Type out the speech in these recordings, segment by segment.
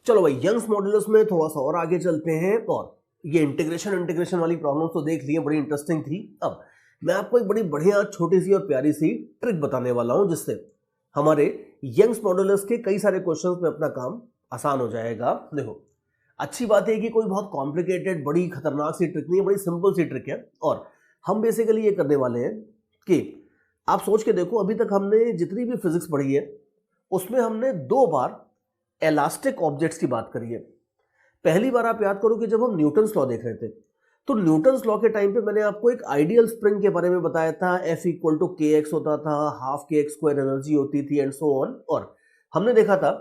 चलो भाई, Young's modulus में थोड़ा सा और आगे चलते हैं। और ये इंटीग्रेशन वाली प्रॉब्लम तो देख ली है, बड़ी इंटरेस्टिंग थी। अब मैं आपको एक बड़ी बढ़िया छोटी सी और प्यारी सी ट्रिक बताने वाला हूं, जिससे हमारे यंग्स मॉडुलस के कई सारे क्वेश्चंस में अपना काम आसान हो जाएगा। देखो, अच्छी बात है कि कोई बहुत कॉम्प्लिकेटेड बड़ी खतरनाक सी ट्रिक नहीं है, बड़ी सिंपल सी ट्रिक है। और हम बेसिकली ये करने वाले हैं कि आप सोच के देखो, अभी तक हमने जितनी भी फिजिक्स पढ़ी है उसमें हमने 2 बार इलास्टिक ऑब्जेक्ट्स की बात करी है। पहली बार आप याद करो कि जब हम न्यूटन्स लॉ देख रहे थे, तो न्यूटन्स लॉ के टाइम पे मैंने आपको एक आइडियल स्प्रिंग के बारे में बताया था। F = kx होता था, हाफ kx² एनर्जी होती थी एंड सो ऑन। और हमने देखा था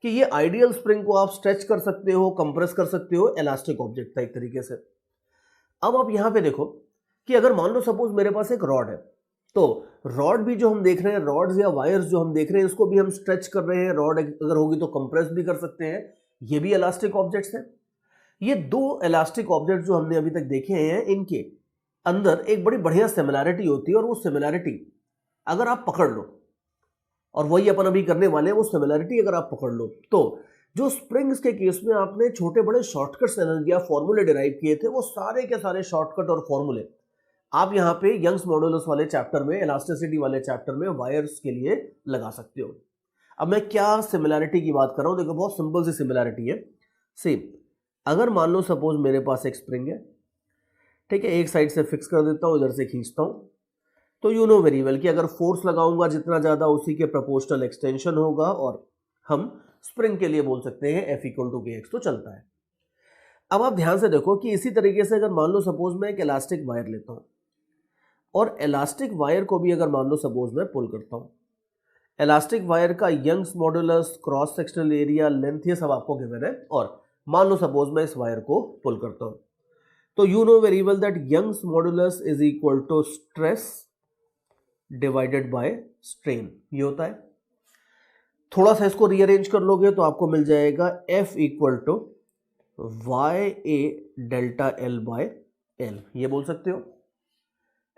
कि ये आइडियल स्प्रिंग को आप स्ट्रेच कर सकते हो, कंप्रेस कर सकते हो, इलास्टिक ऑब्जेक्ट था एक तरीके से। अब आप यहां पे देखो कि अगर मान लो सपोज मेरे पास एक रॉड है, तो रॉड भी जो हम देख रहे हैं, रॉड्स या वायर्स जो हम देख रहे हैं, इसको भी हम स्ट्रेच कर रहे हैं। रॉड अगर होगी तो कंप्रेस भी कर सकते हैं, ये भी इलास्टिक ऑब्जेक्ट्स हैं। ये 2 इलास्टिक ऑब्जेक्ट जो हमने अभी तक देखे हैं, इनके अंदर एक बड़ी बढ़िया सिमिलैरिटी होती है। और वो सिमिलैरिटी अगर आप पकड़ लो, और वही अपन अभी करने वाले हैं, वो सिमिलैरिटी अगर आप पकड़ लो, तो जो स्प्रिंग्स के केस में आपने छोटे बड़े शॉर्टकट्स या फॉर्मूले डिराइव किए थे, वो सारे के सारे शॉर्टकट और फॉर्मूले आप यहाँ पे यंग्स मॉडुलस वाले चैप्टर में, इलास्टिसिटी वाले चैप्टर में वायर्स के लिए लगा सकते हो। अब मैं क्या सिमिलैरिटी की बात कर रहा हूँ, देखो बहुत सिंपल सी सिमिलैरिटी है। सेम, अगर मान लो सपोज मेरे पास एक स्प्रिंग है, ठीक है, एक साइड से फिक्स कर देता हूँ, इधर से खींचता हूँ, तो यू नो वेरी वेल कि अगर फोर्स लगाऊंगा जितना ज्यादा, उसी के प्रोपोर्शनल एक्सटेंशन होगा। और हम स्प्रिंग के लिए बोल सकते हैं F = kx, तो चलता है। अब आप ध्यान से देखो कि इसी तरीके से अगर मान लो सपोज मैं एक इलास्टिक वायर लेता हूँ, और इलास्टिक वायर को भी अगर मान लो सपोज मैं पुल करता हूं, इलास्टिक वायर का Young's modulus, cross sectional area, length, ये सब आपको गिवन है। और मान लो सपोज मैं इस वायर को पुल करता हूं, तो you know very well that Young's modulus is equal to stress divided by strain, ये होता है। थोड़ा सा इसको रीअरेंज कर लोगे तो आपको मिल जाएगा F = YA डेल्टा L/L, ये बोल सकते हो।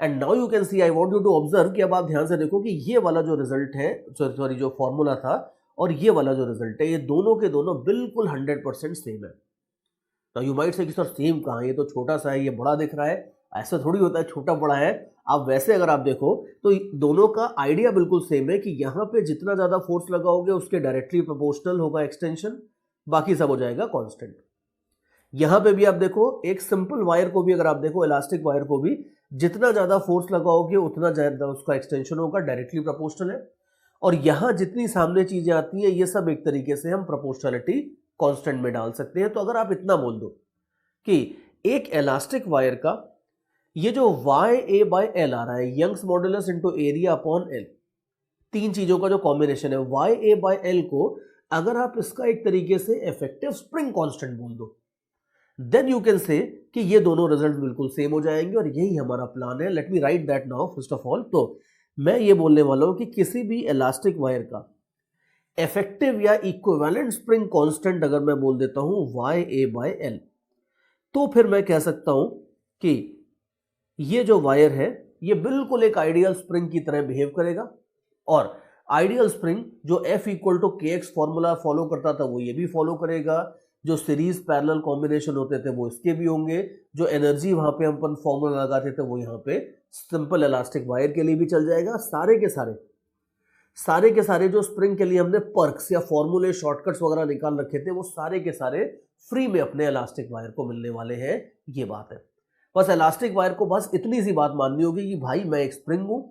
And now you can see, I want you to observe कि अब आप ध्यान से देखो कि ये वाला जो रिजल्ट है, सॉरी जो फॉर्मूला था, और ये वाला जो रिजल्ट है, ये दोनों के दोनों बिल्कुल 100% सेम है। नाउ यू माइट से कि सर सेम कहाँ, ये तो छोटा सा है, ये बड़ा दिख रहा है। ऐसा थोड़ी होता है छोटा बड़ा है। आप वैसे अगर आप देखो तो दोनों का आइडिया बिल्कुल सेम है कि यहाँ पे जितना ज्यादा फोर्स लगाओगे उसके डायरेक्टली प्रोपोर्शनल होगा एक्सटेंशन, बाकी सब हो जाएगा कांस्टेंट। यहां पे भी आप देखो, एक सिंपल वायर को भी अगर आप देखो, इलास्टिक वायर को भी जितना ज्यादा फोर्स लगाओगे उतना ज्यादा उसका एक्सटेंशन होगा, डायरेक्टली प्रोपोर्शनल है। और यहां जितनी सामने चीजें आती हैं, ये सब एक तरीके से हम प्रोपोर्शनलिटी कांस्टेंट में डाल सकते हैं। तो अगर आप इतना बोल दो कि एक इलास्टिक वायर का ये जो YA/L आ रहा है, Young's modulus into area upon L, 3 चीजों का जो कॉम्बिनेशन है, YA/L को अगर आप इसका एक तरीके से इफेक्टिव स्प्रिंग कांस्टेंट बोल दो, देन यू कैन से कि ये दोनों रिजल्ट बिल्कुल सेम हो जाएंगे। और यही हमारा प्लान है। Let me right that now first of all. तो मैं ये बोलने वाला हूं कि किसी भी इलास्टिक वायर का इफेक्टिव या इक्विवेलेंट स्प्रिंग कांस्टेंट अगर मैं बोल देता हूं YA/L, तो फिर मैं कह सकता हूं कि ये जो वायर है, ये बिल्कुल एक आइडियल स्प्रिंग की तरह बिहेव करेगा। और आइडियल स्प्रिंग जो F = kx फॉर्मूला फॉलो करता था, वो ये भी फॉलो करेगा। जो सीरीज पैरेलल कॉम्बिनेशन होते थे वो इसके भी होंगे। जो एनर्जी वहां पे हम अपन फॉर्मूला लगाते थे, वो यहाँ पे सिंपल इलास्टिक वायर के लिए भी चल जाएगा। सारे के सारे जो स्प्रिंग के लिए हमने पर्क्स या फॉर्मूले, शॉर्टकट्स वगैरह निकाल रखे थे, वो सारे के सारे फ्री में अपने इलास्टिक वायर को मिलने वाले हैं। ये बात है। बस इलास्टिक वायर को बस इतनी सी बात माननी होगी कि भाई मैं एक स्प्रिंग हूं,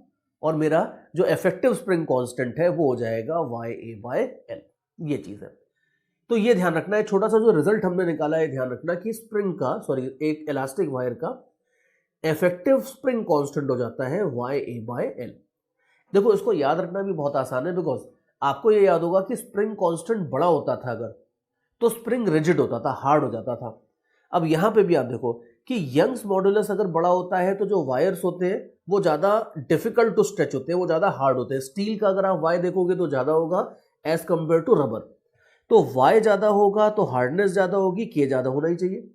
और मेरा जो इफेक्टिव स्प्रिंग कांस्टेंट है वो हो जाएगा YA/L, ये चीज है। तो ये ध्यान रखना है, छोटा सा जो रिजल्ट हमने निकाला है, ध्यान रखना कि स्प्रिंग का, सॉरी एक इलास्टिक वायर का इफेक्टिव स्प्रिंग कांस्टेंट हो जाता है YA/L। देखो, इसको याद रखना भी बहुत आसान है, बिकॉज आपको ये याद होगा कि स्प्रिंग कांस्टेंट बड़ा होता था अगर, तो स्प्रिंग रिजिड होता था, हार्ड हो जाता था। अब यहां पे भी आप देखो कि यंग्स मॉडुलस अगर बड़ा होता है, तो जो वायर्स होते हैं वो ज्यादा डिफिकल्ट टू स्ट्रेच होते हैं, वो ज्यादा हार्ड होते हैं। स्टील का अगर आप वायर देखोगे तो ज्यादा होगा एज कंपेयर टू रबर। तो वाई ज्यादा होगा तो हार्डनेस ज्यादा होगी, के ज्यादा होना ही चाहिए।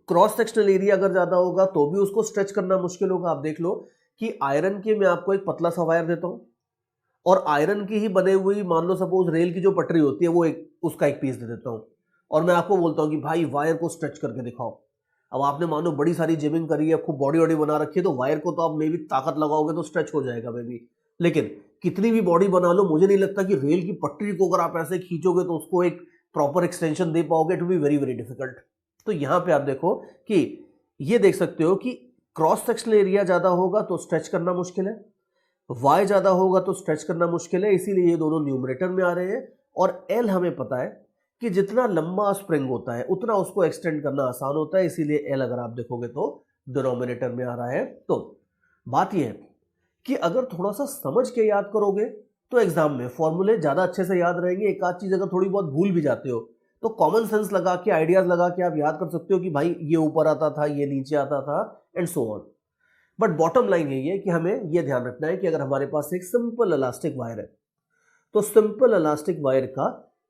क्रॉस सेक्शनल एरिया अगर ज्यादा होगा तो भी उसको स्ट्रेच करना मुश्किल होगा। आप देख लो कि आयरन के मैं आपको एक पतला सा वायर देता हूं, और आयरन की ही बने हुई मान लो सपोज रेल की जो पटरी होती है, वो एक उसका एक पीस दे देता हूँ और मैं आपको बोलता हूँ कि भाई वायर को स्ट्रेच करके दिखाओ। अब आपने मानो बड़ी सारी जिमिंग करी है, खूब बॉडी वॉडी बना रखी है, तो वायर को तो आप मे भी ताकत लगाओगे तो स्ट्रेच हो जाएगा मे बी, लेकिन कितनी भी बॉडी बना लो, मुझे नहीं लगता कि रेल की पटरी को अगर आप ऐसे खींचोगे तो उसको एक प्रॉपर एक्सटेंशन दे पाओगे। It will be very very difficult. तो यहां पे आप देखो कि ये देख सकते हो कि क्रॉस सेक्शनल एरिया ज्यादा होगा तो स्ट्रेच करना मुश्किल है, वाई ज्यादा होगा तो स्ट्रेच करना मुश्किल है, इसीलिए ये दोनों न्यूमरेटर में आ रहे हैं। और एल हमें पता है कि जितना लंबा स्प्रिंग होता है उतना उसको एक्सटेंड करना आसान होता है, इसीलिए एल अगर आप देखोगे तो डिनोमिनेटर में आ रहा है। तो बात यह है कि अगर थोड़ा सा समझ के याद करोगे तो एग्जाम में फॉर्मूले ज्यादा अच्छे से याद रहेंगे। एक आध चीज अगर थोड़ी बहुत भूल भी जाते हो तो कॉमन सेंस लगा के, आइडियाज लगा के आप याद कर सकते हो कि भाई ये ऊपर आता था, ये नीचे आता था, and so on. But bottom line यही है कि हमें यह ध्यान रखना है कि अगर हमारे पास एक सिंपल इलास्टिक वायर है तो सिंपल इलास्टिक वायर का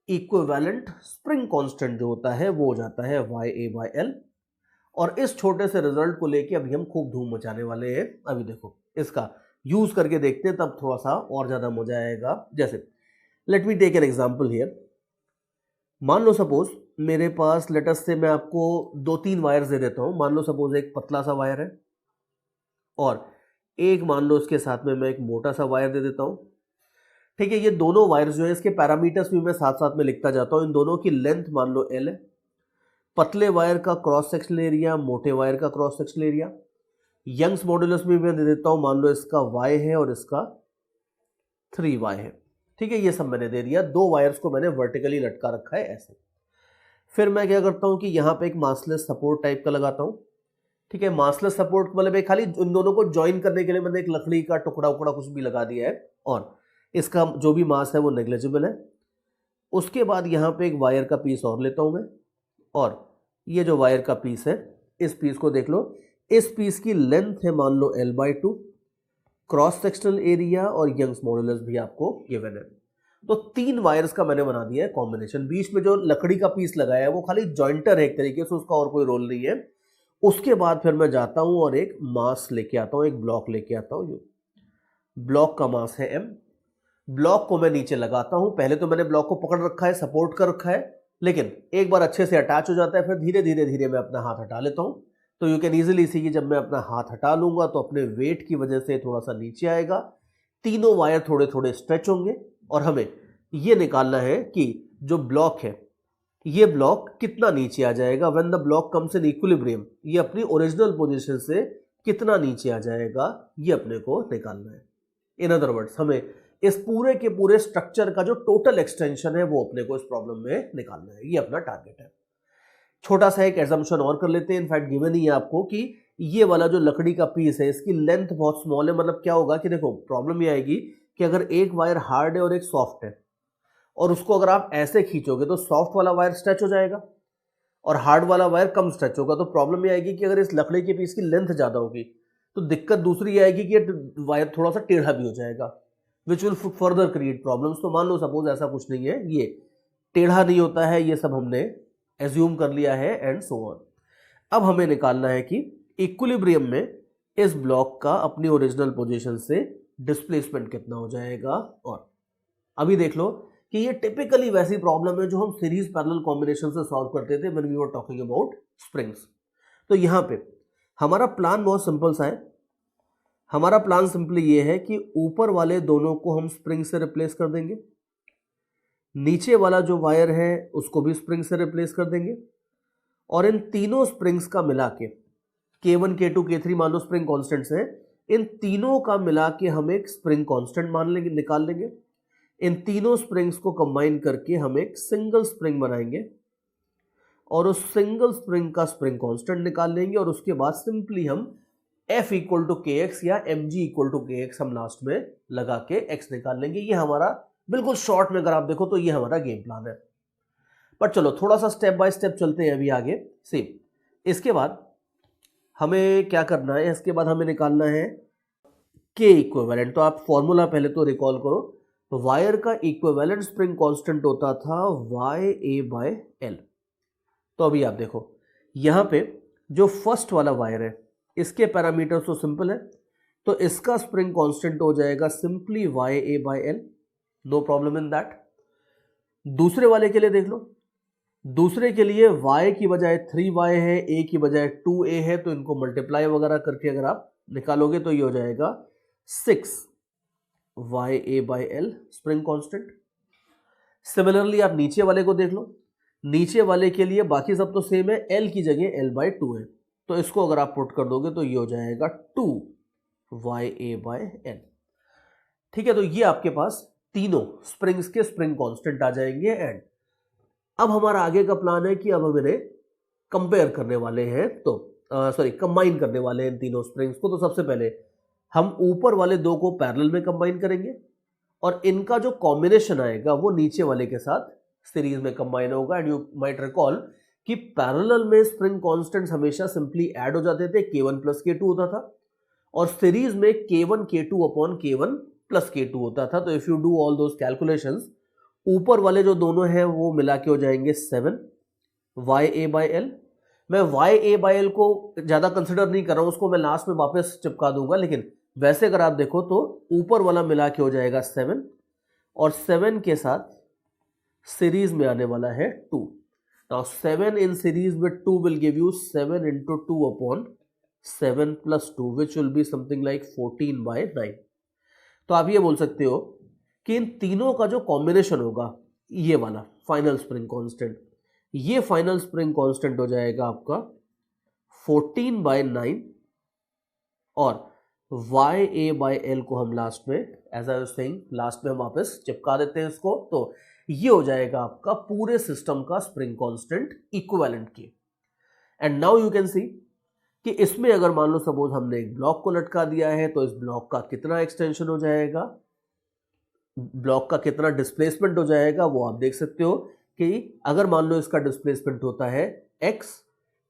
इक्विवेलेंट स्प्रिंग कांस्टेंट जो होता है वो हो जाता है YA/L। और इस छोटे से रिजल्ट को लेके अभी हम खूब धूम मचाने वाले हैं। अभी देखो इसका यूज करके देखते हैं, तब थोड़ा सा और ज्यादा मजा आएगा। जैसे let me take an example here. मान लो सपोज मेरे पास, लेट अस से मैं आपको 2-3 वायर्स दे देता हूं। मान लो सपोज एक पतला सा वायर है और एक मान लो इसके साथ में मैं एक मोटा सा वायर दे देता हूं। ठीक है, ये दोनों वायर्स जो है इसके पैरामीटर्स भी मैं साथ साथ में लिखता जाता हूं। इन दोनों की लेंथ मान लो L है। पतले वायर का क्रॉस सेक्शनल एरिया, मोटे वायर का cross sectional area, Young's modulus भी मैं दे देता हूं। मान लो इसका Y है और इसका 3Y है। ठीक है, ये सब मैंने दे दिया। 2 वायर्स को मैंने वर्टिकली लटका रखा है ऐसे। फिर मैं क्या करता हूं कि यहां पे एक मासलेस सपोर्ट टाइप का लगाता हूं। ठीक है, मासलेस सपोर्ट मतलब एक खाली उन दोनों को ज्वाइन करने के लिए मैंने एक लकड़ी का टुकड़ा उकड़ा कुछ भी लगा दिया है और इसका जो भी मास है वो नेग्लिजिबल है। उसके बाद यहाँ पे एक वायर का पीस और लेता हूँ मैं, और ये जो वायर का पीस है इस पीस को देख लो। इस पीस की लेंथ है मान लो L/2, क्रॉस सेक्शनल एरिया और यंग्स मॉडुलस भी आपको गिवन है। तो 3 वायर्स का मैंने बना दिया है कॉम्बिनेशन। बीच में जो लकड़ी का पीस लगाया है वो खाली जॉइंटर है एक तरीके से, उसका और कोई रोल नहीं है। उसके बाद फिर मैं जाता हूं और एक मास लेके आता हूं, एक ब्लॉक लेके आता हूं। ब्लॉक का मास है M। ब्लॉक को मैं नीचे लगाता हूं। पहले तो मैंने ब्लॉक को पकड़ रखा है, सपोर्ट कर रखा है, लेकिन एक बार अच्छे से अटैच हो जाता है फिर धीरे धीरे धीरे मैं अपना हाथ हटा लेता हूं। तो यू कैन इजीली सी कि जब मैं अपना हाथ हटा लूंगा तो अपने वेट की वजह से थोड़ा सा नीचे आएगा। तीनों वायर थोड़े थोड़े स्ट्रेच होंगे और हमें यह निकालना है कि जो ब्लॉक है ये ब्लॉक कितना नीचे आ जाएगा। When the block comes in equilibrium, ये अपनी ओरिजिनल पोजीशन से कितना नीचे आ जाएगा ये अपने को निकालना है। इन अदर वर्ड्स हमें इस पूरे के पूरे स्ट्रक्चर का जो टोटल एक्सटेंशन है वो अपने को इस प्रॉब्लम में निकालना है। ये अपना टारगेट है। छोटा सा एक एजम्पशन और कर लेते हैं, इनफैक्ट गिवन ही है आपको कि ये वाला जो लकड़ी का पीस है इसकी लेंथ बहुत स्मॉल है। मतलब क्या होगा कि देखो प्रॉब्लम ये आएगी कि अगर एक वायर हार्ड है और एक सॉफ्ट है और उसको अगर आप ऐसे खींचोगे तो सॉफ्ट वाला वायर स्ट्रेच हो जाएगा और हार्ड वाला वायर कम स्ट्रेच होगा। तो प्रॉब्लम ये आएगी कि अगर इस लकड़ी के पीस की लेंथ ज्यादा होगी तो दिक्कत दूसरी ये आएगी कि वायर थोड़ा सा टेढ़ा भी हो जाएगा, which will further create problems. तो मान लो सपोज ऐसा कुछ नहीं है, ये टेढ़ा नहीं होता है, ये सब हमने एज्यूम कर लिया है एंड सो ऑन। अब हमें निकालना है कि इक्विलिब्रियम में इस ब्लॉक का अपनी ओरिजिनल पोजीशन से डिस्प्लेसमेंट कितना हो जाएगा। और अभी देख लो कि ये टिपिकली वैसी प्रॉब्लम है जो हम सीरीज पैरेलल कॉम्बिनेशन से सॉल्व करते थे when we were talking about springs. तो यहां पे हमारा प्लान बहुत सिंपल सा है। हमारा प्लान सिंपली ये है कि ऊपर वाले दोनों को हम स्प्रिंग से रिप्लेस कर देंगे, नीचे वाला जो वायर है उसको भी स्प्रिंग से रिप्लेस कर देंगे, और इन तीनों स्प्रिंग्स का मिला के K1, K2, K3 मान लो स्प्रिंग कॉन्स्टेंट्स हैं, इन तीनों का मिला के हम एक स्प्रिंग कॉन्स्टेंट मान लेंगे, निकाल लेंगे। इन तीनों स्प्रिंग्स को कंबाइन करके हम एक सिंगल स्प्रिंग बनाएंगे और उस सिंगल स्प्रिंग का स्प्रिंग कांस्टेंट निकाल लेंगे। और उसके बाद सिंपली हम F इक्वल टू KX या mg इक्वल टू KX हम लास्ट में लगा के x निकाल लेंगे। ये हमारा बिल्कुल शॉर्ट में अगर आप देखो तो ये हमारा गेम प्लान है। पर चलो थोड़ा सा स्टेप बाय स्टेप चलते हैं अभी आगे। सेम इसके बाद हमें क्या करना है, इसके बाद हमें निकालना है K इक्विवेलेंट। तो आप फॉर्मूला पहले तो रिकॉल करो। तो वायर का इक्विवेलेंट स्प्रिंग कांस्टेंट होता था YA/L। तो अभी आप देखो यहां पे जो फर्स्ट वाला वायर है इसके पैरामीटर्स तो सिंपल है, तो इसका स्प्रिंग कांस्टेंट हो जाएगा simply YA/L, no problem in that. दूसरे वाले के लिए देख लो, दूसरे के लिए y की बजाय 3y है, a की बजाय 2a है, तो इनको मल्टीप्लाई वगैरह करके अगर आप निकालोगे तो ये हो जाएगा 6ya/l स्प्रिंग कांस्टेंट। सिमिलरली आप नीचे वाले को देख लो, नीचे वाले के लिए बाकी सब तो सेम है, l की जगह l/2 है, तो इसको अगर आप पुट कर दोगे तो ये हो जाएगा 2ya/l। ठीक है, तो ये आपके पास तीनों स्प्रिंग्स के स्प्रिंग कांस्टेंट आ जाएंगे। एंड अब हमारा आगे का प्लान है कि अब हम इन्हें कंपेयर करने वाले हैं, तो कंबाइन करने वाले हैं इन तीनों स्प्रिंग्स को। तो सबसे पहले हम ऊपर वाले दो को पैरेलल में कंबाइन करेंगे और इनका जो कॉम्बिनेशन आएगा वो नीचे वाले के साथ सीरीज में कंबाइन होगा। एंड यू माइट रिकॉल कि पैरेलल में स्प्रिंग कांस्टेंट्स हमेशा सिंपली ऐड हो जाते थे, k1 + k2 होता था, और सीरीज में k1 k2 upon k1 + k2 होता था। तो if you do all those calculations, ऊपर वाले जो दोनों हैं वो मिला के हो जाएंगे 7ya/l। मैं ya/l को ज्यादा कंसिडर नहीं कर रहा हूं, उसको मैं लास्ट में वापस चिपका दूंगा, लेकिन वैसे अगर आप देखो तो ऊपर वाला मिला के हो जाएगा 7 और 7 के साथ सीरीज में आने वाला है 2। Now 7 in series with 2 will give you 7 × 2 upon 7 + 2 which will be something like 14/9। तो आप ये बोल सकते हो कि इन तीनों का जो कॉम्बिनेशन होगा, ये वाला फाइनल स्प्रिंग कांस्टेंट, ये फाइनल स्प्रिंग कांस्टेंट हो जाएगा आपका 14/9, और ya/l को हम लास्ट में, as I was saying, last में हम वापस चिपका देते हैं इसको, तो ये हो जाएगा आपका पूरे सिस्टम का स्प्रिंग कांस्टेंट इक्विवेलेंट की। एंड नाउ यू कैन सी कि इसमें अगर मान लो सपोज हमने एक ब्लॉक को लटका दिया है, तो इस ब्लॉक का कितना एक्सटेंशन हो जाएगा, ब्लॉक का कितना डिस्प्लेसमेंट हो जाएगा, वो आप देख सकते हो कि अगर मान लो इसका डिस्प्लेसमेंट होता है x,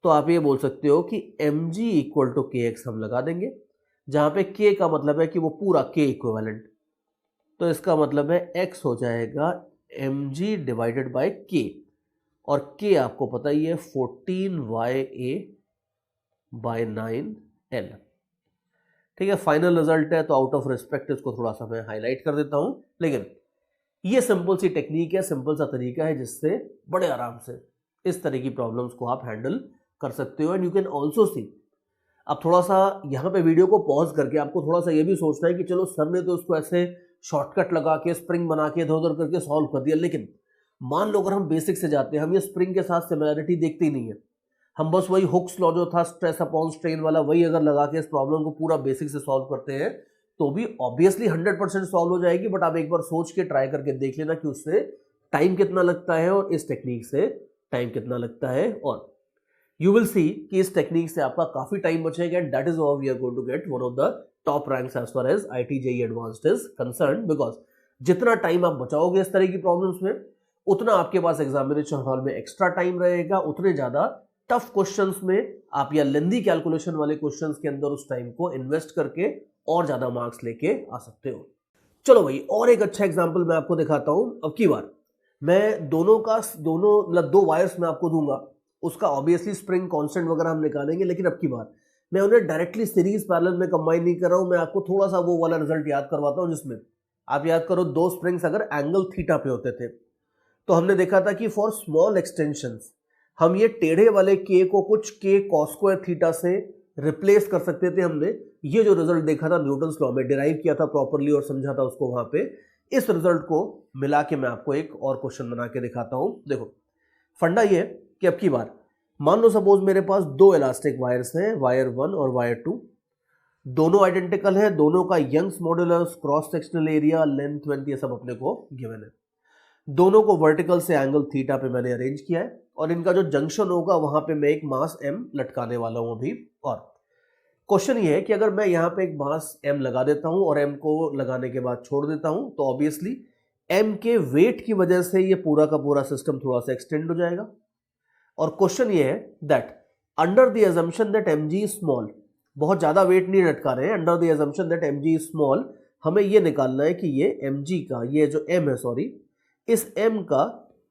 तो आप ये बोल सकते हो कि mg = kx हम लगा देंगे, जहां पे k का मतलब है कि वो पूरा k इक्विवेलेंट, तो इसका मतलब है x हो जाएगा mg / k, और k आपको पता ही है 14ya/9l। ठीक है, फाइनल रिजल्ट है, तो आउट ऑफ रिस्पेक्ट इसको थोड़ा सा मैं हाईलाइट कर देता हूं, लेकिन ये सिंपल सी टेक्निक है, सिंपल सा तरीका है जिससे बड़े आराम से इस तरह की प्रॉब्लम्स को आप हैंडल कर सकते हो। And you can also see, अब थोड़ा सा यहाँ पे वीडियो को पॉज करके आपको थोड़ा सा ये भी सोचना है कि चलो सर ने तो उसको ऐसे शॉर्टकट लगा के स्प्रिंग बना के इधर उधर करके सॉल्व कर दिया, लेकिन मान लो अगर हम बेसिक से जाते हैं, हम ये स्प्रिंग के साथ सिमिलरिटी देखते ही नहीं है, हम बस वही हुक्स लॉ जो था स्ट्रेस अपॉन स्ट्रेन वाला, वही अगर लगा के इस प्रॉब्लम को पूरा बेसिक से सॉल्व करते हैं, तो भी ऑब्वियसली 100% सॉल्व हो जाएगी। बट आप एक बार सोच के ट्राई करके देख लेना कि उससे टाइम कितना लगता है और इस टेक्निक से टाइम कितना लगता है, और यू विल सी कि इस टेक्निक से आपका काफी टाइम बचेगा। And that is how we are going to get one of the top ranks as far as IIT JEE advanced is concerned, because जितना टाइम आप बचाओगे इस तरह की प्रॉब्लम्स में, उतना आपके पास एग्जामिनेशन हॉल में एक्स्ट्रा टाइम रहेगा, उतने ज्यादा टफ क्वेश्चंस में आप या लेंदी कैलकुलेशन वाले क्वेश्चंस के अंदर उस टाइम को इन्वेस्ट करके और ज्यादा मार्क्स लेके आ सकते हो। चलो भाई, और एक अच्छा एग्जांपल मैं आपको दिखाता हूं। अब की बार मैं दोनों मतलब 2 वायर्स मैं आपको दूंगा, उसका ऑब्वियसली स्प्रिंग कांस्टेंट वगैरह हम निकालेंगे, लेकिन अब की बार मैं उन्हें डायरेक्टली सीरीज पैरेलल में कंबाइन नहीं कर रहा हूं। मैं आपको थोड़ा सा वो वाला रिजल्ट याद करवाता हूं जिसमें आप याद करो 2 स्प्रिंग्स अगर एंगल थीटा पे होते थे, तो हमने देखा था कि फॉर स्मॉल एक्सटेंशंस हम ये टेढ़े वाले k को कुछ k cos² थीटा से रिप्लेस कर सकते थे। हमने ये जो रिजल्ट देखा था न्यूटन्स लॉ में, डिराइव किया था प्रॉपरली और समझा था उसको वहां पे। इस रिजल्ट को मिला के मैं आपको एक और क्वेश्चन बना के दिखाता हूं। देखो, फंडा ये है कि अब की बार मान लो सपोज मेरे पास 2 इलास्टिक वायर्स हैं, वायर 1 और वायर 2, दोनों आइडेंटिकल है, दोनों का Young's modulus, cross sectional area, length, ये सब अपने को गिवन है। दोनों को वर्टिकल से एंगल थीटा पे मैंने अरेंज किया है, और इनका जो जंक्शन होगा वहां पे मैं एक मास m लटकाने वाला हूं अभी। और क्वेश्चन ये है कि अगर मैं यहाँ पे एक मास m लगा देता हूं और m को लगाने के बाद छोड़ देता हूं, तो ऑब्वियसली m के वेट की वजह से ये पूरा का पूरा सिस्टम थोड़ा सा एक्सटेंड हो जाएगा। और क्वेश्चन ये है that under the assumption that mg is small, बहुत ज्यादा वेट नहीं लटका रहे हैं, under the assumption that mg is small, हमें ये निकालना है कि ये mg का, ये जो m है सॉरी, इस m का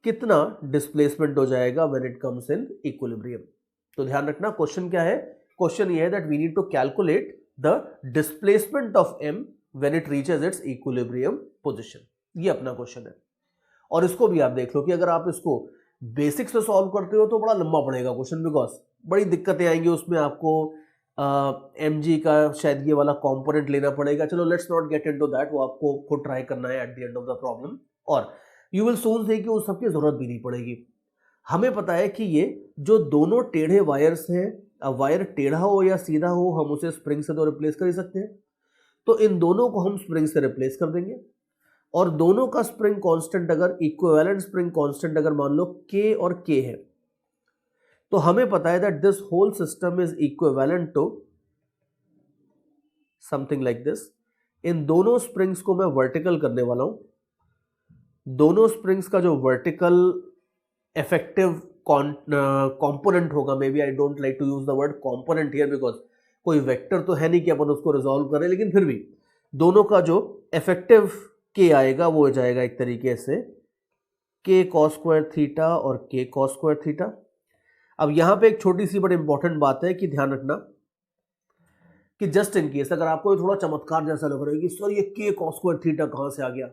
कितना डिस्प्लेसमेंट हो जाएगा when it comes in equilibrium. तो ध्यान रखना क्वेश्चन क्या है, क्वेश्चन ये है that we need to calculate the displacement of m when it reaches its equilibrium position. ये अपना क्वेश्चन है। और इसको भी आप देख लो कि अगर आप इसको बेसिक से सॉल्व करते हो तो बड़ा लंबा पड़ेगा क्वेश्चन, बिकॉज बड़ी दिक्कतें आएंगी उसमें। आपको mg का शायद ये वाला कंपोनेंट लेना पड़ेगा। चलो let's not get into that, वो आपको खुद ट्राई करना है eight the end of the problem, और यू विल सून से कि उस सबकी जरूरत भी नहीं पड़ेगी। हमें पता है कि ये जो दोनों टेढ़े वायर्स हैं, अब वायर टेढ़ा हो या सीधा हो हम उसे स्प्रिंग से तो रिप्लेस कर ही सकते हैं, तो इन दोनों को हम स्प्रिंग से रिप्लेस कर देंगे। और दोनों का स्प्रिंग कांस्टेंट अगर इक्विवेलेंट स्प्रिंग कांस्टेंट अगर मान लो K और K है, तो हमें पता है that this whole system is equivalent to something like this. इन दोनों स्प्रिंग्स को मैं वर्टिकल करने वाला हूं। दोनों स्प्रिंग्स का जो वर्टिकल इफेक्टिव कंपोनेंट होगा, maybe I don't like to use the word component here because कोई वेक्टर तो है नहीं कि अपन उसको रिजॉल्व करें, लेकिन फिर भी दोनों का जो इफेक्टिव K आएगा वो हो जाएगा एक तरीके से K cos स्क्वायर थीटा और K cos स्क्वायर थीटा। अब यहां पे एक छोटी सी बड़ी इंपॉर्टेंट बात है कि ध्यान रखना कि जस्ट इन केस अगर आपको थोड़ा चमत्कार जैसा लग रहा है कि सर ये K cos स्क्वायर थीटा कहां से आ गया,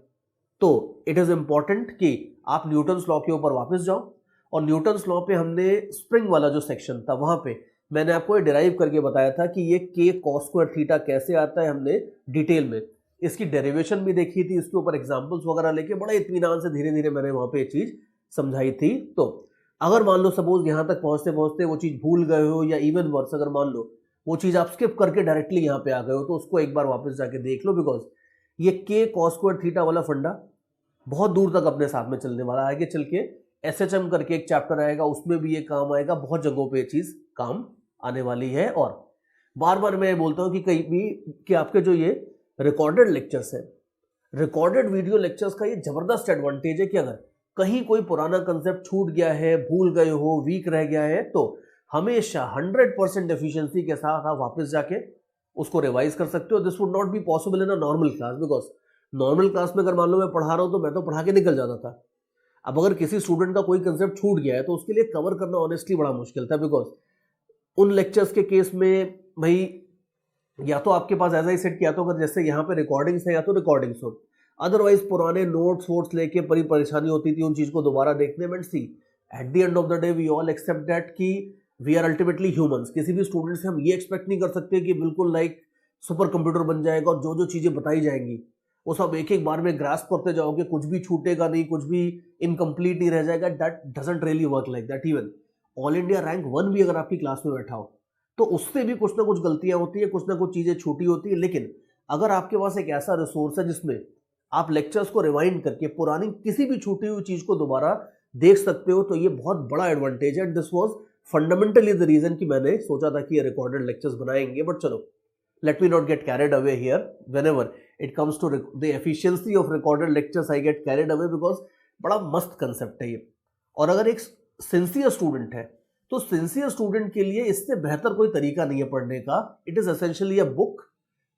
तो इट इज इंपॉर्टेंट कि आप न्यूटन्स लॉ के ऊपर वापस जाओ, और न्यूटन्स लॉ पे हमने स्प्रिंग वाला जो सेक्शन था वहां पे मैंने आपको ये डिराइव करके बताया था कि ये K cos स्क्वायर थीटा कैसे आता है। हमने डिटेल में इसकी डेरिवेशन भी देखी थी, इसके ऊपर एग्जांपल्स वगैरह लेके बड़े इत्मीनान से धीरे धीरे मैंने वहां पे ये चीज समझाई थी। तो अगर मान लो सपोज यहां तक पहुंचते पहुंचते वो चीज भूल गए हो, या इवन वर्स अगर मान लो वो चीज आप स्किप करके डायरेक्टली यहाँ पे आ गए हो, तो उसको एक बार वापस जाके देख लो, बिकॉज ये K cos स्क्वायर थीटा वाला फंडा बहुत दूर तक अपने साथ में चलने वाला है। आगे चल के SHM करके एक चैप्टर आएगा, उसमें भी ये काम आएगा, बहुत जगहों पे ये चीज काम आने वाली है। और बार बार मैं बोलता हूँ कि कहीं भी कि आपके जो ये रिकॉर्डेड लेक्चर्स है, रिकॉर्डेड वीडियो लेक्चर्स का ये जबरदस्त एडवांटेज है कि अगर कहीं कोई पुराना कंसेप्ट छूट गया है, भूल गए हो, वीक रह गया है, तो हमेशा 100% एफिशिएंसी के साथ आप वापस जाके उसको रिवाइज कर सकते हो। This would not be possible in a normal class, because normal class में अगर मान लो मैं पढ़ा रहा हूं तो मैं तो पढ़ा के निकल जाता था। अब अगर किसी स्टूडेंट का कोई कंसेप्ट छूट गया है तो उसके लिए कवर करना ऑनेस्टली बड़ा मुश्किल था, बिकॉज उन लेक्चर्स के केस में भाई या तो आपके पास ऐसा ही सेट किया, तो अगर जैसे यहाँ पे रिकॉर्डिंग्स है या तो रिकॉर्डिंग्स हो, अदरवाइज पुराने नोट्स वोट्स लेके बड़ी परेशानी होती थी उन चीज को दोबारा देखने में। See at the end of the day we all accept that कि वी आर अल्टीमेटली ह्यूमंस। किसी भी स्टूडेंट से हम ये एक्सपेक्ट नहीं कर सकते कि बिल्कुल लाइक सुपर कंप्यूटर बन जाएगा और जो जो चीजें बताई जाएंगी वो सब एक एक बार में ग्रास्प करते जाओगे, कुछ भी छूटेगा नहीं, कुछ भी इनकम्प्लीट नहीं रह जाएगा। That doesn't really work like that. Even all India rank 1 भी अगर आपकी क्लास में बैठा हो तो उससे भी कुछ ना कुछ गलतियां होती है, कुछ ना कुछ चीजें छूटी होती है। लेकिन अगर आपके पास एक ऐसा रिसोर्स है जिसमें आप लेक्चर्स को रिवाइंड करके पुरानी किसी भी छूटी हुई चीज को दोबारा देख सकते हो, तो ये बहुत बड़ा एडवांटेज है। This was fundamentally the reason कि मैंने सोचा था कि ये रिकॉर्डेड लेक्चर्स बनाएंगे। बट चलो, let me not get carried away here. Whenever it comes to the efficiency of recorded lectures, I get carried away because बड़ा मस्त कंसेप्ट है ये। और अगर एक सिंसियर स्टूडेंट है तो सिंसियर स्टूडेंट के लिए इससे बेहतर कोई तरीका नहीं है पढ़ने का। It is essentially a book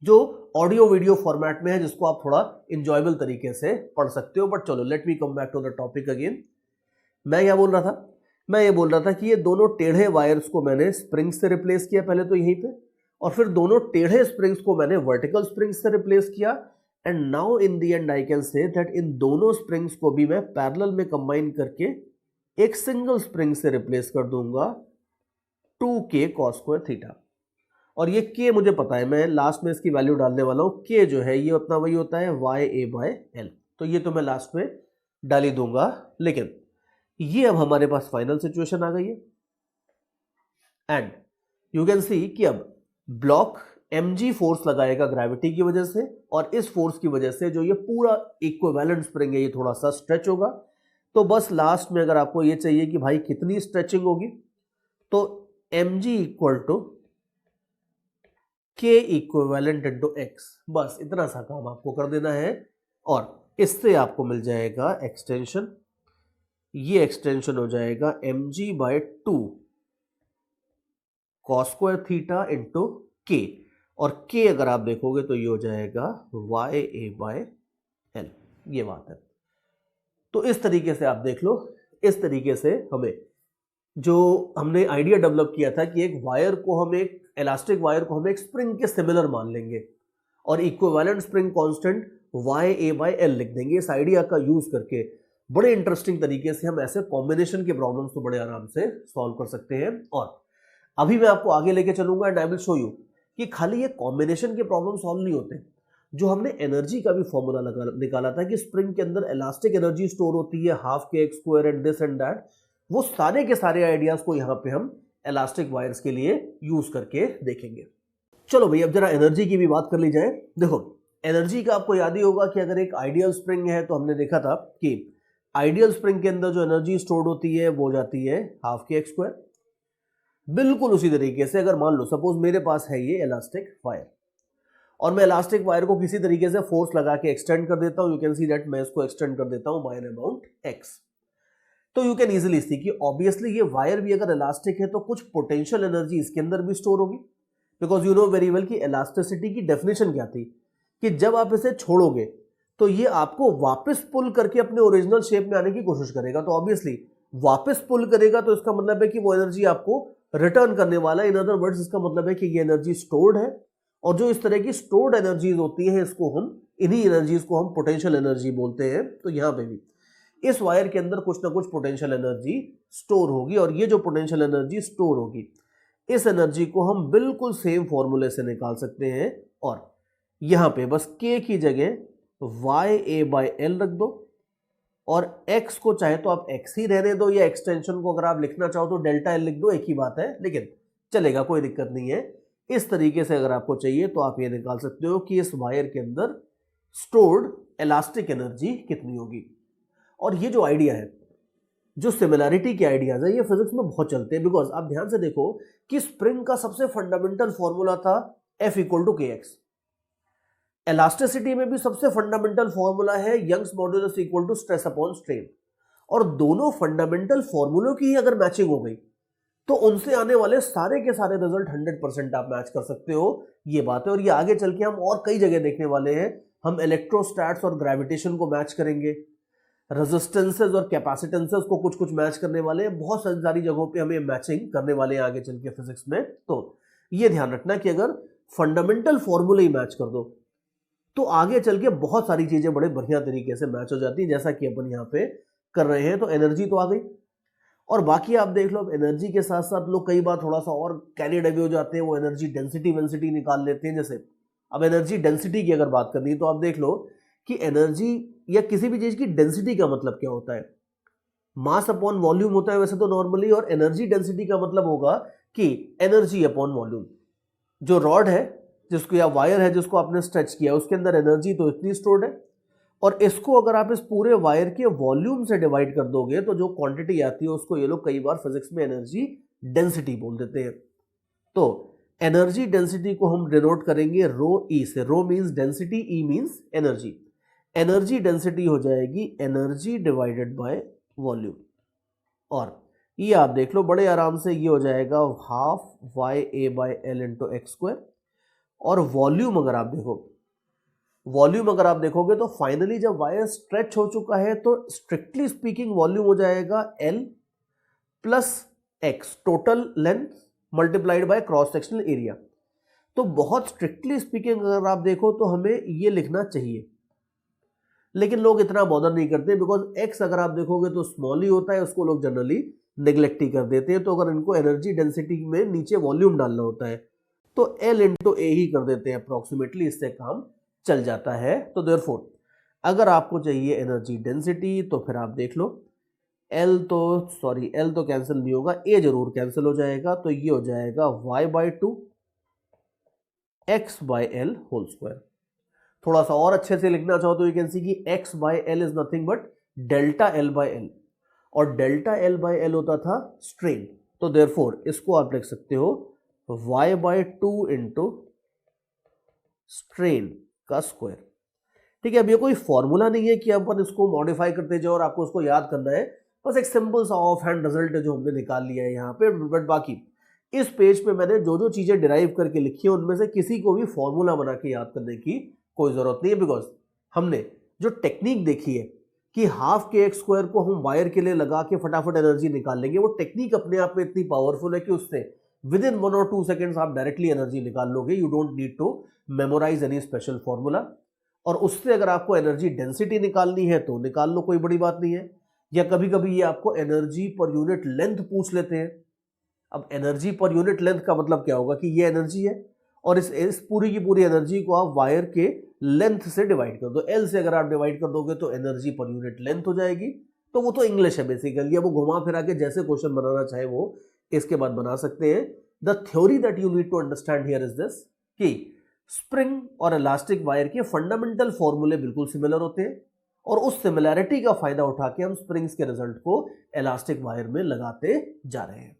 जो ऑडियो वीडियो फॉर्मेट में है, जिसको आप थोड़ा इंजॉयबल तरीके से पढ़ सकते हो। बट चलो, let me come back to the topic again. मैं क्या बोल रहा था? मैं ये बोल रहा था कि ये दोनों टेढ़े वायर्स को मैंने स्प्रिंग से रिप्लेस किया पहले तो यहीं पे, और फिर दोनों टेढ़े स्प्रिंग्स को मैंने वर्टिकल स्प्रिंग्स से रिप्लेस किया। And now in the and I can say that in दोनों स्प्रिंग्स को भी मैं पैरेलल में कंबाइन करके एक सिंगल स्प्रिंग से रिप्लेस कर दूंगा 2K cos स्क्वायर थीटा। और ये K मुझे पता है, मैं लास्ट में इसकी वैल्यू डालने वाला हूं। K जो है ये अपना वही होता है YA/L, तो ये तो मैं लास्ट में डाल ही दूंगा। लेकिन ये अब हमारे पास फाइनल सिचुएशन आ गई है एंड यू कैन सी कि अब ब्लॉक mg फोर्स लगाएगा ग्रेविटी की वजह से, और इस फोर्स की वजह से जो ये पूरा इक्विवेलेंट स्प्रिंग है ये थोड़ा सा स्ट्रेच होगा। तो बस लास्ट में अगर आपको ये चाहिए कि भाई कितनी स्ट्रेचिंग होगी, तो mg equal to K equivalent into x, बस इतना सा काम आपको कर देना है। और इससे आपको मिल जाएगा एक्सटेंशन, ये एक्सटेंशन हो जाएगा mg/2 cos square theta into K, और K अगर आप देखोगे तो ये हो जाएगा YA/L। ये बात है। तो इस तरीके से आप देख लो, इस तरीके से हमें जो हमने आइडिया डेवलप किया था कि एक वायर को हम एक इलास्टिक वायर को हम एक स्प्रिंग के सिमिलर मान लेंगे और इक्विवेलेंट स्प्रिंग कांस्टेंट YA/L लिख देंगे। इस आइडिया का यूज करके बड़े इंटरेस्टिंग तरीके से हम ऐसे कॉम्बिनेशन के प्रॉब्लम्स को बड़े आराम से सॉल्व कर सकते हैं। और अभी मैं आपको आगे लेके चलूंगा and I will show you कि खाली ये कॉम्बिनेशन के प्रॉब्लम सॉल्व नहीं होते, जो हमने एनर्जी का भी फॉर्मूला निकाला था कि स्प्रिंग के अंदर इलास्टिक एनर्जी स्टोर होती है हाफ के x square and this and that, वो सारे के सारे आइडियाज को यहाँ पे हम इलास्टिक वायर्स के लिए यूज करके देखेंगे। चलो भाई अब जरा एनर्जी की भी बात कर ली जाए। देखो एनर्जी का आपको याद ही होगा कि अगर एक आइडियल स्प्रिंग है तो हमने देखा था कि आइडियल स्प्रिंग के अंदर जो एनर्जी स्टोर्ड होती है वो जाती है हाफ के एक्स स्क्वायर। बिल्कुल उसी तरीके से अगर मान लो सपोज मेरे पास है ये इलास्टिक वायर और मैं इलास्टिक वायर को किसी तरीके से फोर्स लगा के एक्सटेंड कर देता हूं, यू कैन सी दैट मैं इसको एक्सटेंड कर देता हूं बाय एन अमाउंट एक्स, तो यू कैन इजीली सी कि ऑब्वियसली ये वायर भी अगर इलास्टिक है तो कुछ पोटेंशियल एनर्जी इसके अंदर भी स्टोर होगी, because you know very well कि इलास्टिसिटी की डेफिनेशन क्या थी कि जब आप इसे छोड़ोगे तो ये आपको वापस पुल करके अपने ओरिजिनल शेप में आने की कोशिश करेगा, तो ऑब्वियसली वापस पुल करेगा तो इसका मतलब है कि वो एनर्जी आपको रिटर्न करने वाला है। इन अदर वर्ड्स इसका मतलब है कि ये एनर्जी स्टोर्ड है, और जो इस तरह की स्टोर्ड एनर्जीज होती है इसको हम इन्हीं एनर्जीज को हम पोटेंशियल एनर्जी बोलते हैं। तो यहाँ पे भी इस वायर के अंदर कुछ ना कुछ पोटेंशियल एनर्जी स्टोर होगी, और ये जो पोटेंशियल एनर्जी स्टोर होगी इस एनर्जी को हम बिल्कुल सेम फॉर्मूले से निकाल सकते हैं, और यहाँ पे बस k की जगह YA/L रख दो और x को चाहे तो आप x ही रहने दो, या एक्सटेंशन को अगर आप लिखना चाहो तो डेल्टा L लिख दो, एक ही बात है, लेकिन चलेगा कोई दिक्कत नहीं है। इस तरीके से अगर आपको चाहिए तो आप ये निकाल सकते हो कि इस वायर के अंदर स्टोर्ड इलास्टिक एनर्जी कितनी होगी। और ये जो आइडिया है, जो सिमिलैरिटी के आइडियाज है, ये फिजिक्स में बहुत चलते हैं, बिकॉज आप ध्यान से देखो कि स्प्रिंग का सबसे फंडामेंटल फॉर्मूला था F=kx, इलास्टिसिटी में भी सबसे फंडामेंटल फॉर्मूला है Young's modulus equal to stress upon strain, और दोनों फंडामेंटल फॉर्मूलों की ही अगर मैचिंग हो गई तो उनसे आने वाले सारे के सारे रिजल्ट 100% आप मैच कर सकते हो, ये बात है। और ये आगे चल के हम और कई जगह देखने वाले हैं, हम इलेक्ट्रोस्टैट्स और ग्रेविटेशन को मैच करेंगे, रेजिस्टेंसेस और कैपेसिटेंसेस को कुछ कुछ मैच करने वाले हैं, बहुत सारी जगहों पे हमें मैचिंग करने वाले हैं आगे चल के फिजिक्स में। तो ये ध्यान रखना कि अगर फंडामेंटल फॉर्मूले ही मैच कर दो तो आगे चल के बहुत सारी चीजें बड़े बढ़िया तरीके से मैच हो जाती है, जैसा कि अपन यहाँ पे कर रहे हैं। तो एनर्जी तो आ गई, और बाकी आप देख लो अब एनर्जी के साथ साथ लोग कई बार थोड़ा सा और कैरिड अवे हो जाते हैं, वो एनर्जी डेंसिटी निकाल लेते हैं। जैसे अब एनर्जी डेंसिटी की अगर बात करनी है तो आप देख लो कि एनर्जी या किसी भी चीज की डेंसिटी का मतलब क्या होता है, मास अपॉन वॉल्यूम होता है वैसे तो नॉर्मली, और एनर्जी डेंसिटी का मतलब होगा कि एनर्जी अपॉन वॉल्यूम। जो रॉड है जिसको या वायर है जिसको आपने स्ट्रेच किया उसके अंदर एनर्जी तो इतनी स्टोर्ड है, और इसको अगर आप इस पूरे वायर के वॉल्यूम से डिवाइड कर दोगे तो जो क्वांटिटी आती है उसको ये लोग कई बार फिजिक्स में एनर्जी डेंसिटी बोल देते हैं। तो एनर्जी डेंसिटी को हम डिनोट करेंगे रो ई से, रो मींस डेंसिटी, ई मींस एनर्जी। एनर्जी डेंसिटी हो जाएगी एनर्जी डिवाइडेड बाय वॉल्यूम, और ये आप देख लो बड़े आराम से ये हो जाएगा half YA/L into x square. और वॉल्यूम अगर आप देखोगे तो फाइनली जब वायर स्ट्रेच हो चुका है तो स्ट्रिक्टली स्पीकिंग वॉल्यूम हो जाएगा L plus x, total length multiplied by cross sectional area. तो बहुत स्ट्रिक्टली स्पीकिंग अगर आप देखो तो हमें ये लिखना चाहिए, लेकिन लोग इतना बॉदर नहीं करते, बिकॉज x अगर आप देखोगे तो स्मॉल ही होता है, उसको लोग जनरली नेग्लेक्ट ही कर देते हैं। तो अगर इनको एनर्जी डेंसिटी में नीचे वॉल्यूम डालना होता है तो L इंटू ए ही कर देते हैं अप्रोक्सीमेटली, इससे काम चल जाता है। तो देयरफॉर अगर आपको चाहिए एनर्जी डेंसिटी तो फिर आप देख लो L तो कैंसिल नहीं होगा, A जरूर कैंसिल हो जाएगा, तो ये हो जाएगा Y/2 x/L होल स्क्वायर। थोड़ा सा और अच्छे से लिखना चाहो तो यू कैन सी कि x/L is nothing but delta L/L, और डेल्टा L/L होता था स्ट्रेन, तो देयरफॉर इसको आप लिख सकते हो y/2 इंटू स्ट्रेन का स्क्वायर। ठीक है, अब ये कोई फॉर्मूला नहीं है कि अपन इसको मॉडिफाई करते जाओ और आपको उसको याद करना है, बस एक सिंपल सा ऑफ हैंड रिजल्ट है जो हमने निकाल लिया है यहाँ पे। बट बाकी इस पेज पे मैंने जो जो चीजें डिराइव करके लिखी है उनमें से किसी को भी फॉर्मूला बना के याद करने की कोई जरूरत नहीं है, बिकॉज हमने जो टेक्निक देखी है कि हाफ के एक्स स्क्वायर को हम वायर के लिए लगा के फटाफट एनर्जी निकाल लेंगे, वो टेक्निक अपने आप में इतनी पावरफुल है कि उससे विद इन 1 और 2 सेकेंड्स आप डायरेक्टली एनर्जी निकाल लोगे। You don't need to memorise any special formula. और उससे अगर आपको एनर्जी डेंसिटी निकालनी है तो निकाल लो, कोई बड़ी बात नहीं है। या कभी कभी ये आपको एनर्जी पर यूनिट लेंथ पूछ लेते हैं। अब एनर्जी पर यूनिट लेंथ का मतलब क्या होगा कि ये एनर्जी है और इस पूरी की पूरी एनर्जी को आप वायर के लेंथ से डिवाइड कर दो। एल से अगर आप डिवाइड कर दोगे तो एनर्जी पर यूनिट लेंथ हो जाएगी। तो वो तो इंग्लिश है बेसिकली, अब वो घुमा फिरा के जैसे क्वेश्चन बनाना चाहे वो इसके बाद बना सकते हैं। The theory that you need to understand here is this कि स्प्रिंग और इलास्टिक वायर के फंडामेंटल फॉर्मूले बिल्कुल सिमिलर होते हैं और उस सिमिलैरिटी का फायदा उठा के हम स्प्रिंग्स के रिजल्ट को इलास्टिक वायर में लगाते जा रहे हैं।